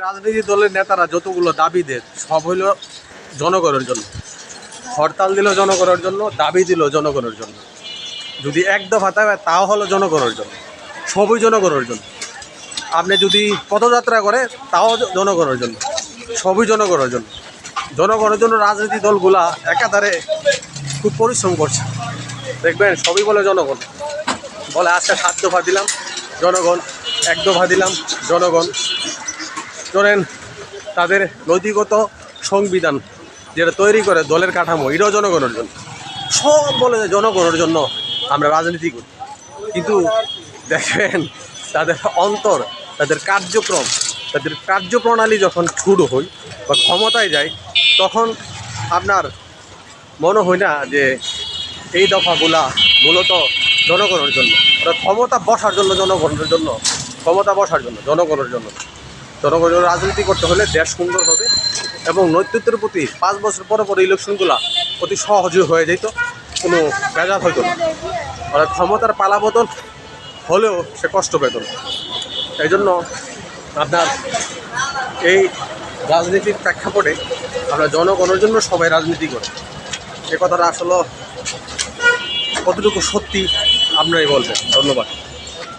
রাজনীতি দলের নেতারা যতগুলো দাবি দেয় সব হইল জনগণের জন্য। হরতাল দিল জনগণের জন্য, দাবি দিল জনগণের জন্য। যদি এক দফা দেয় তাও হলো জনগণের জন্য, সবই জনগণের জন্য। আপনি যদি পদযাত্রা করে তাও জনগণের জন্য, সবই জনগণের জন্য। জনগণের জন্য রাজনীতি দলগুলা একাধারে খুব পরিশ্রম করছে। দেখবেন সবই বলে জনগণ, বলে আজকে 7 দফা দিলাম জনগণ, 1 দফা দিলাম জনগণ। ধরেন তাদের নৈতিকত সংবিধান যেটা তৈরি করে দলের কাঠামো, এটাও জনগণের জন্য। সব বলে যে জনগণের জন্য আমরা রাজনীতি করি, কিন্তু দেখেন তাদের অন্তর, তাদের কার্যক্রম, তাদের কার্যপ্রণালী যখন শুরু হয় বা ক্ষমতায় যায়, তখন আপনার মনে হয় না যে এই দফাগুলা মূলত জনগণের জন্য। ওরা ক্ষমতা বসার জন্য জনগণের জন্য, ক্ষমতা বসার জন্য জনগণের জন্য। জনগণের রাজনীতি করতে হলে দেশ সুন্দর হবে এবং নেতৃত্বের প্রতি 5 বছর পরে পরে ইলেকশনগুলো অতি সহজে হয়ে যেত, কোনো ভেজাল হইতো না। অর্থাৎ ক্ষমতার পালাবদল হলেও সে কষ্ট পেত না। এই জন্য আপনার এই রাজনীতির প্রেক্ষাপটে আমরা জনগণের জন্য সবাই রাজনীতি করে, এ কথাটা আসলে কতটুকু সত্যি আপনারাই বলবেন। ধন্যবাদ।